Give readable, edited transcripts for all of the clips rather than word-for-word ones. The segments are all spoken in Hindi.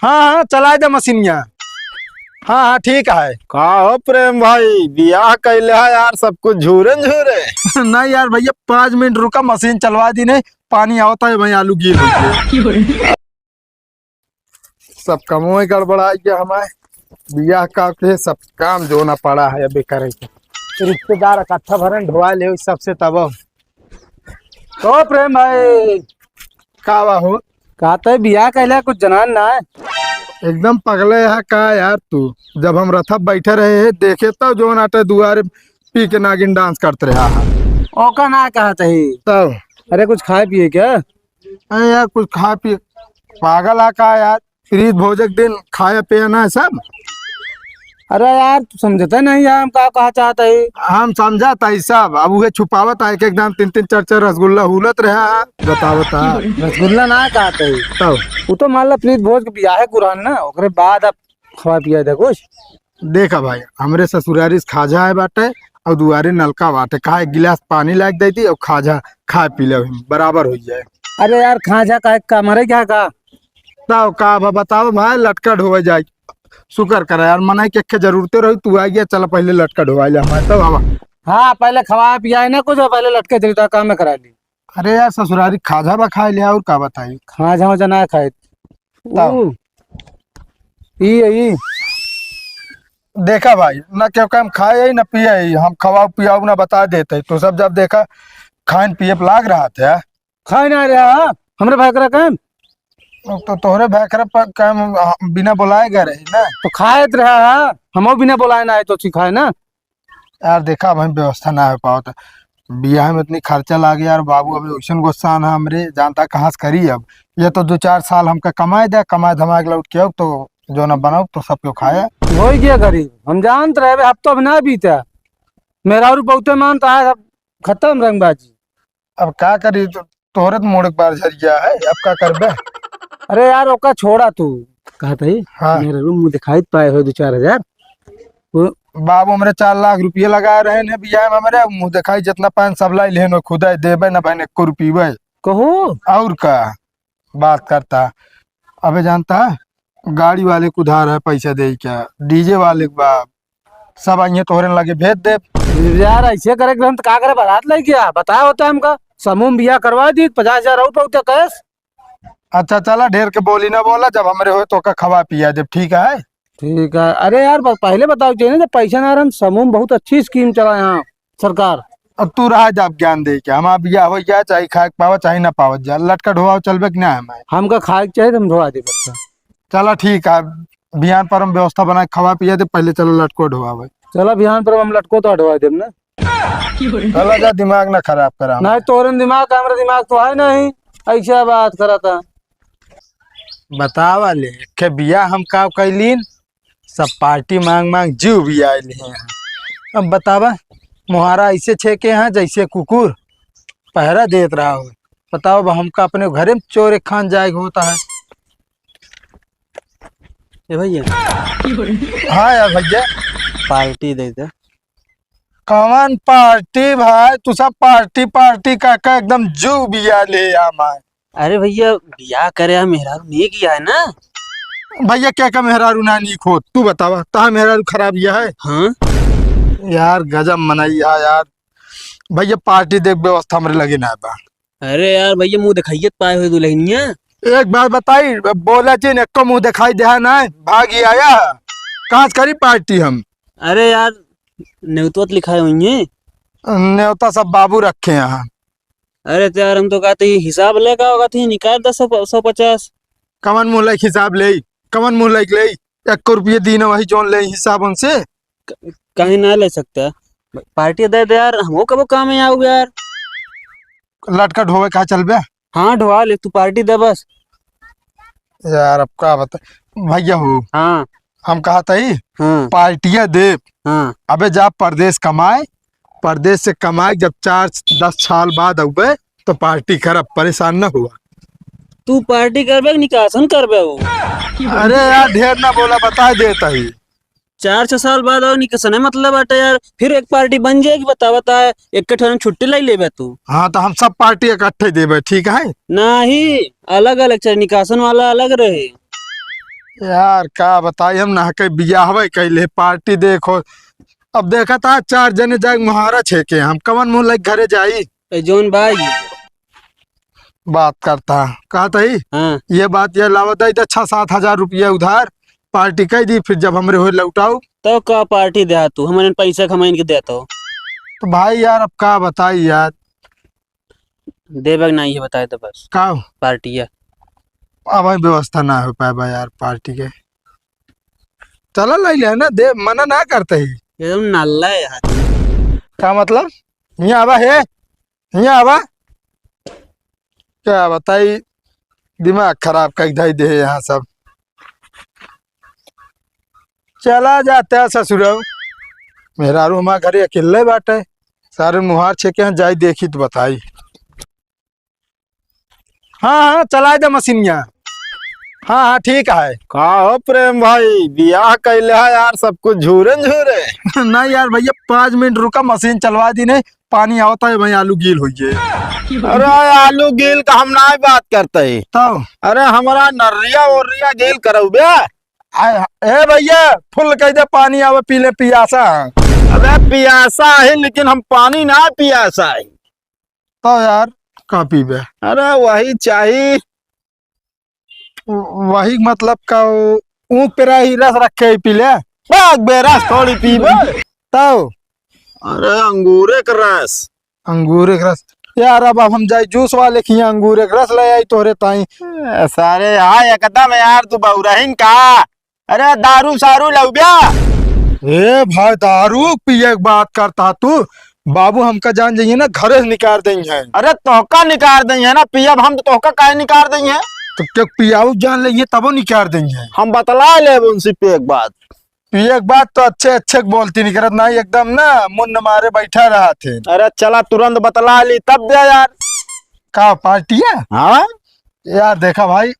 हाँ हाँ चला दे मशीनिया। हाँ हाँ ठीक है। का हो प्रेम भाई, बियाह कैले है यार, सब कुछ झूरे झूरे। नहीं यार भैया 5 मिनट रुका, मशीन चलवा दी नहीं, पानी आवता है भाई, आलू गील हो गए। सब कमोए गड़बड़ा गया हमारे बियाह का के सब काम जो ना पड़ा है अभी करे के। रिश्तेदार इकट्ठा भरन ढोआ ले सबसे तब तो प्रेम भाई का बा हो, कहते बियाह कहला कुछ जनान ना है। एकदम पगले है का यार तू। जब हम रथब बैठे रहे देखे तब जो नाटे दुआरे पी के नागिन डांस करते रहा है। ओका ना कहते ही तब अरे कुछ खाए पिए क्या? अरे यार कुछ खा पी, पागल है का यार, फ्रीज भोजक दिन खाया पिया ना है सब। अरे यार तू समझते नहीं यार, हम का कहा चाहते ही। हम समझा था ई सब, अब उहे छुपावत है, एक एकदम 3-3 4-4 रसगुल्ला हुलत रहा है बतावता। रसगुल्ला ना कहते ही तब वो तो मान ला प्लीज भोज के बियाह है कुरान ना, ओकरे बाद अब खवा पिया दे कुछ। देखा भाई, हमरे ससुरारी से खाजा है बाटे और दुआरे नलका बाटे, कहा एक गिलास पानी लाग देती और खाजा खा पी ले बराबर हो जाए। अरे यार खाजा का मरे क्या का? तब का बताओ भाई, लटका ढोवे जाए शुक्र करे यार, मना के जरूरते रही तू आ गया, चल पहले लटका ढोवा ले हमारे तब हवा। हाँ पहले खवा पिया है ना कुछ, और पहले लटके देता काम में करा ली। अरे यार ससुरारी खाजा बा खा लिया और का बताई। खाजा वजा ना खाए तब ई देखा भाई, न क्यों हम खाए ही न पिए ही, हम खवाओ पियाओ ना बता देते तो सब। जब देखा खान पिए लाग रहा था खाए ना रहा हमरे भाई करा काम, तो तोहरे भैखरा पर काम बिना बुलाए गए रही ना। तो खाए रहा हमो बिना बुलाए ना आए तो सिखाए ना। यार देखा भाई व्यवस्था ना हो पाओ तो बियाह में इतनी खर्चा लागे यार बाबू, अभी ओइसन गुस्सा ना हमरे जानता कहाँ से करी। अब ये तो 2-4 साल हमका कमाए दे, कमाए धमाए के लौट के अब तो जो ना बनाओ तो सबको खाया। हो गया गरीब, हम जानते रहे हफ्ता भी ना बीता, मेरा और बहुते मानता है, अब खत्म रंगबाजी। अब क्या करी, तो तोहरे तो मोड़ बार झरिया है, अब क्या करबे। अरे यार ओका छोड़ा तू, कहते ही हाँ मेरे रूम में दिखाई पाए हो 2-4 हजार। बाबू हमरे 4 लाख रुपये लगाए रहे ने बियाह में, हमरे मुँह दिखाई जितना पान सब लाई लेन खुदा देबे ना भाई, 1 रुपये कहो और का बात करता। अबे जानता है गाड़ी वाले को उधार है पैसा दे क्या, डीजे वाले के बाप सब आइए तोहरे लगे भेज दे। यार ऐसे करे हम तो का करे, बारात ले गया बताया होता है हमका, समूह बियाह करवा दी 50,000 और बहुते कैश। अच्छा चला ढेर के बोली ना बोला, जब हमरे हो तो का खवा पिया जब ठीक है। ठीक है। अरे यार पहले बताओ चाहिए ना, जब पैसा ना रहा समूह में बहुत अच्छी स्कीम चला यहाँ सरकार। अब तू रहा जब ज्ञान दे के हमारा बियाह हो गया, चाहे खाए पावा चाहे ना पावा जा, लटका ढोआ चलबे कि ना हमारे। हमका खाए के चाहिए तो हम ढोवा दे बच्चा। चला ठीक है, बिहान पर हम व्यवस्था बना के खवा पिया दे, पहले चलो लटको ढोआ भाई। चलो बिहान पर हम लटको तो ढोवा देम ना। चला जा, दिमाग ना खराब करा। नहीं तोरन दिमाग हमारा दिमाग तो है नहीं, ऐसा बात करा था। बतावा ले के बिया हम का कैलीन, सब पार्टी मांग मांग जीव भी आये हैं। अब बतावा मुहारा ऐसे छे के यहाँ जैसे कुकुर पहरा देत रहा हो। बताओ हमका अपने घरे में चोर एक खान जाए होता है। ए भैया हाँ यार भैया, पार्टी दे दे। कौन पार्टी भाई, तू सब पार्टी पार्टी का एकदम जीव भी आ ले आमा। अरे भैया बियाह करे मेहरारू नहीं किया है ना। भैया क्या का मेहरारू नानी खो, तू बतावा ता मेहरारू खराब यह है। हाँ यार गजब मनाई है यार भैया, पार्टी देख व्यवस्था हमरे लगे ना बा। अरे यार भैया मुंह दिखाइए पाए हुए दुल्हनिया। एक बात बताई, बोला चीन एक मुंह दिखाई दे ना, भागी आया कहाँ से करी पार्टी हम। अरे यार न्योतवत लिखाए हुई है। न्योता सब बाबू रखे यहाँ। अरे तो यार हम तो कहते हिसाब लेगा होगा थी निकाल 150। कमन मुँह लाइक हिसाब ले, कमन मुँह लाइक ले 1 रुपये दीना वही जोन ले हिसाब उनसे। कहीं ना ले सकता पार्टी दे दे यार, हमको कब काम में आओगे यार। लटका ढोवे कहा चलबे। हाँ ढोआ ले, तू पार्टी दे बस। यार अब का बता भैया हो, हाँ हम कहा था ही हाँ पार्टियां दे। हाँ अबे जा परदेश कमाए, परदेश से कमाए जब 4-10 साल बाद अबे तो पार्टी करब, परेशान न हुआ। तू पार्टी करबे निकासन करबे वो। अरे यार ढेर ना बोला, बता देता ही 4-6 साल बाद और निकासन है मतलब बाटे यार, फिर एक पार्टी बन जाएगी। बता एक ठन छुट्टी लाई लेबे तू। हाँ तो हम सब पार्टी इकट्ठे देबे ठीक है। नहीं अलग अलग चाहिए, निकासन वाला अलग रहे। यार का बताई हम ना कहीं बियाहवे कैले पार्टी देखो। अब देखा था 4 जने जाए मुहारा छेके हम कवन मुंह लग घरे जाई। ए जोन भाई। बात करता कहा ही हाँ ये बात ये लावत है 6-7 हजार रुपया उधार पार्टी कह दी फिर जब हमरे हो लौटाऊ। तो का पार्टी दे तू हमारे पैसा कमाइन के देता हो। तो भाई यार अब का बताई यार। देबक नहीं है बताए तो बस का पार्टी है। अब भाई व्यवस्था ना हो पाए भाई यार पार्टी के। चला लाई ले ना दे मना ना करते ही। एकदम नल्ला है यार। क्या मतलब यहाँ आवा है यहाँ आवा क्या बताई दिमाग खराब कर दे दे यहाँ सब। चला जाते हैं ससुर मेरा रू हमारे घरे अकेले बाटे सारे मुहार छेके हैं जाई देखी तो बताई। हाँ हाँ चला दे मशीनिया। हाँ हाँ ठीक है। का हो प्रेम भाई बियाह कैले है यार सब कुछ झूरे झूरे। नहीं यार भैया 5 मिनट रुका मशीन चलवा दी नहीं पानी आवता है भाई आलू गील हुई है। अरे आलू गील का हम ना बात करते ही। तो अरे हमारा नर्रिया ओरिया गील करो बे। ए भैया फुल कह दे पानी आवे पीले पियासा। अबे पियासा है लेकिन हम पानी ना पियासा है। तो यार का पीबे। अरे वही चाहिए। वही मतलब का ऊँट पे ही रस रखे ही पीले बेरस थोड़ी पीबे। तो अरे अंगूरे का रस। अंगूर के रस यार अब हम जाए जूस वाले खिया अंगूर के रस ले आई तोरे ताई। सारे हाँ एकदम यार तू बहुरहीन का। अरे दारू सारू लौबिया। ए भाई दारू पिए के बात करता तू बाबू हमका जान जाइए ना घरे से निकाल देंगे। अरे तोहका निकाल देंगे ना पियब हम तो तोहका काहे निकाल देंगे। तो क्या पियाऊ जान लेंगे तबो निकाल देंगे। हम बतला ले उनसे पे एक बात। पिए के बात तो अच्छे अच्छे बोलती नहीं करत नहीं एकदम ना मुन्न मारे बैठा रहा थे। अरे चला तुरंत बतला ली तब दे यार। का पार्टी है हाँ यार देखा भाई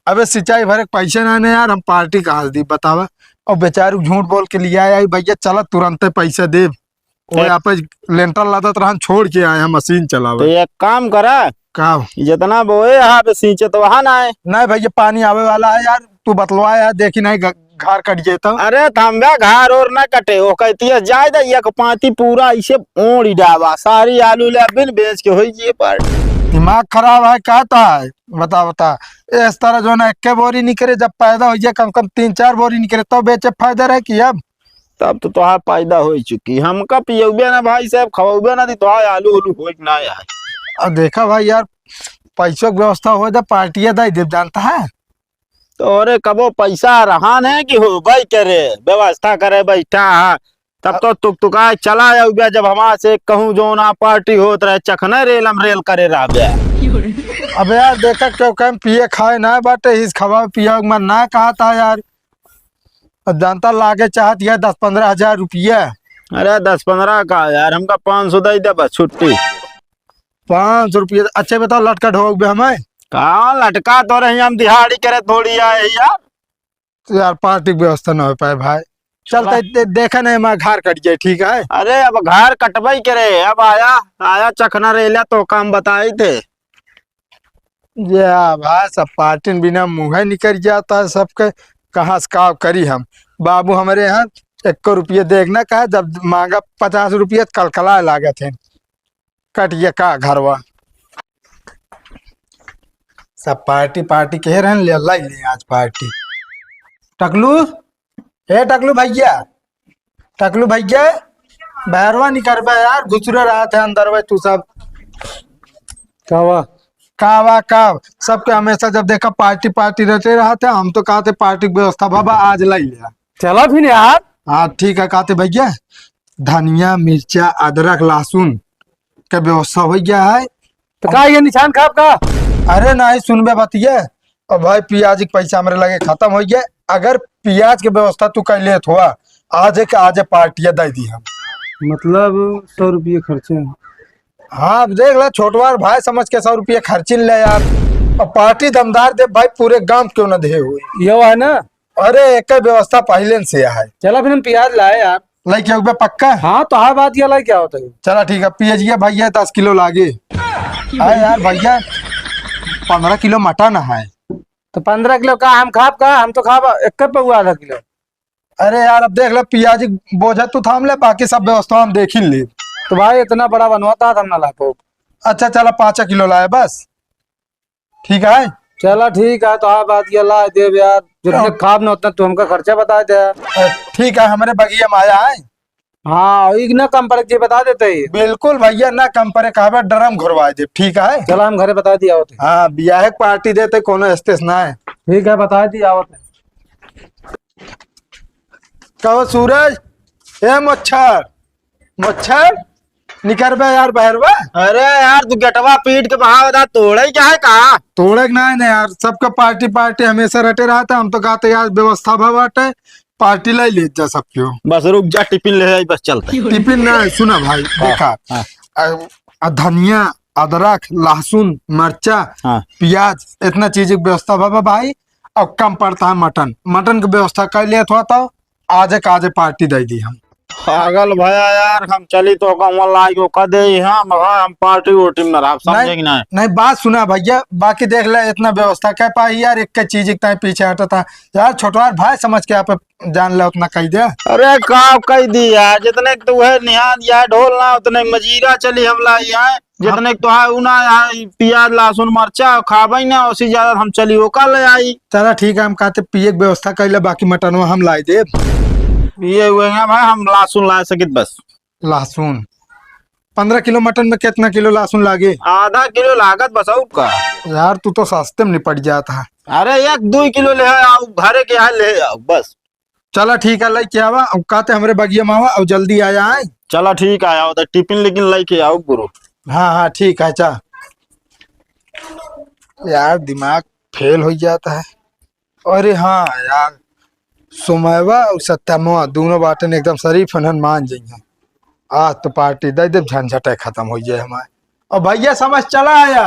अबे सिंचाई भरे पैसे ना ने यार हम पार्टी कहा दी बतावा और बेचारू झूठ बोल के लिए आया भैया चला तुरंत पैसे दे वो यहाँ पे लेंटर लादत रहन छोड़ के आए हम मशीन तो चलावे। एक काम करा का जितना बोए यहाँ पे सींचे तो वहां ना आए। नहीं भैया पानी आवे वाला है यार तू बतलवा यार देखी नहीं घर कट जाए तो। अरे थम्बे घर और ना कटे वो कहती है जाए दे एक पाती पूरा ऐसे ओढ़ी डावा सारी आलू ले बिन बेच के होई ये पर। दिमाग खराब है कहता है बता बता इस तरह जो ना एक बोरी निकले जब पैदा हो जाए कम कम 3-4 बोरी निकले तो बेचे फायदा रहे कि अब तब तो तुहार पैदा हो चुकी हमका पियबे ना भाई साहब खवबे ना दी तो आलू उलू हो ना यार। अब देखा भाई यार पैसों की व्यवस्था हो जाए पार्टियां दाई देव जानता है। तो अरे कबो पैसा रहा है कि हो भाई करे व्यवस्था करे बैठा है तब तो तुकतुका चला जाऊगा जब हमारे से कहूँ जो ना पार्टी होत रहे चखने रेल हम रेल करे रहा। अब यार देखा क्यों कम पिए खाए ना बाटे इस खवा पिया मन ना कहा था यार अब जानता लागे चाहत यार 10-15 हजार रुपया। अरे 10-15 का यार हमका 500 दे दे बस छुट्टी। 500 रुपया अच्छे बताओ लटका ढोक बे हमें कहा लटका तो रही हम दिहाड़ी करे थोड़ी आए यार। तो यार पार्टी की व्यवस्था ना हो पाए भाई चलते देखा नहीं हमारा घर कट जाए ठीक है। अरे अब घर कटवाई करे अब आया आया चखना रेला तो काम बताए थे। या भाई सब पार्टी बिना मुँह निकल जाता है सबके कहाँ से का करी हम बाबू हमारे यहाँ 1 रुपये देखना का जब मांगा 50 रुपये कलकला लागे थे कटिए का घरवा सब पार्टी पार्टी कह रहे हैं ले आज पार्टी। टकलू ए टकलू भैया बहरवा निकल यार घुसरे रहा थे अंदर में तू सब कावा का सबके हमेशा जब देखा पार्टी पार्टी रहते रहा थे हम तो कहते पार्टी की व्यवस्था बाबा आज लाई लिया। चला फिर यार। हाँ ठीक है कहते भैया धनिया मिर्चा अदरक लहसुन का व्यवस्था हो गया है। तो का ये निशान खाप का अरे नहीं सुनबे बतिए और भाई प्याज के पैसा मेरे लगे खत्म हो गया अगर प्याज की व्यवस्था तू कर ले हुआ आज के आज पार्टियां दे दी हम मतलब 100 रुपये खर्चे हैं। हाँ अब देख ला छोटवार भाई समझ के 100 रुपये खर्चिन ले यार और पार्टी दमदार दे भाई पूरे गांव क्यों न दे हुई ये है ना। अरे एक व्यवस्था पहले से है। चला फिर हम प्याज लाए यार लाइक क्या पक्का। हाँ तो हाँ बात ये लाई क्या होता है। चला ठीक है पियजिया भैया 10 किलो लागे है यार भैया 15 किलो मटन है तो 15 किलो का हम खाब का, हम तो खाब एक पे हुआ आधा किलो। अरे यार अब देख ले पियाजी बोझ तू थाम ले, बाकी सब व्यवस्था हम देख ही ले। तो भाई इतना बड़ा बनवाता था हम ना ला पाओ। अच्छा चला 5 किलो लाए बस, ठीक है। चला ठीक है, तो हाँ बात ये ला देव यार, जितने खाब न उतना तू हमका खर्चा बता दे। ठीक है, हमारे बगिया में आया है। हाँ और ना कम पड़े जी बता देते ही। बिल्कुल भैया, ना कम परे कहा ड्रम घुरवा दे, ठीक है। चला हम घरे बता दिया होते। हाँ बियाह पार्टी देते कोनो स्टेस ना है। ठीक है बता दिया होते। कहो सूरज, ए मच्छर मच्छर निकर बे यार बहरवा। अरे यार तू गेटवा पीट के बहा बता तोड़े क्या है कहा? तोड़े ना है ना यार, सबका पार्टी पार्टी हमेशा रटे रहा था। हम तो कहते यार व्यवस्था भवाटे पार्टी लाई ले जा सबको। बस रुक जा, टिफिन ले आई, बस चलते। टिफिन ना है, सुना भाई देखा, धनिया अदरक लहसुन मिर्चा हाँ। प्याज इतना चीज की व्यवस्था बाबा भाई। और कम पड़ता है मटन, मटन की व्यवस्था कर लिया था, तो आज पार्टी दे दी हम। पागल भया यार, हम चली तो कहूँ लाइक कर दे हम पार्टी वोटी में रहा, समझे कि नहीं? नहीं बात सुना भैया, बाकी देख ले इतना व्यवस्था कर पाई यार, एक चीज इतना पीछे हटा था यार। छोटवार भाई समझ के आप जान ले उतना कह दे। अरे का कह दी यार, जितने तो है निहान या ढोल ना उतने मजीरा चली हम लाई है, जितने तो है उना प्याज लहसुन मरचा खाबई ना, उसी ज्यादा हम चली वो कल आई। चला ठीक है, हम कहते पिए की व्यवस्था कर ले, बाकी मटन हम लाई दे। ये हुए हैं भाई, हम लहसुन ला सकित बस। लहसुन 15 किलो मटन में कितना किलो लहसुन लागे? आधा किलो लागत बस का। यार तू तो सस्ते में निपट जाता है। अरे 1-2 किलो ले आओ, घरे के यहाँ ले आओ बस। चला ठीक है, लई के आवा, अब कहते हमरे बगिया में आवा और जल्दी आ जाए। चला ठीक है, आओ तो टिफिन लेकिन लेके आओ गुरु। हाँ हाँ ठीक है, चा यार दिमाग फेल हो जाता है। अरे हाँ यार, सुमैवा और सत्यमवा दोनों बातें एकदम शरीफ हनन मान जाइए। आज तो पार्टी दे दे, झंझट खत्म हो जाए हमारे। और भैया समझ चला आया।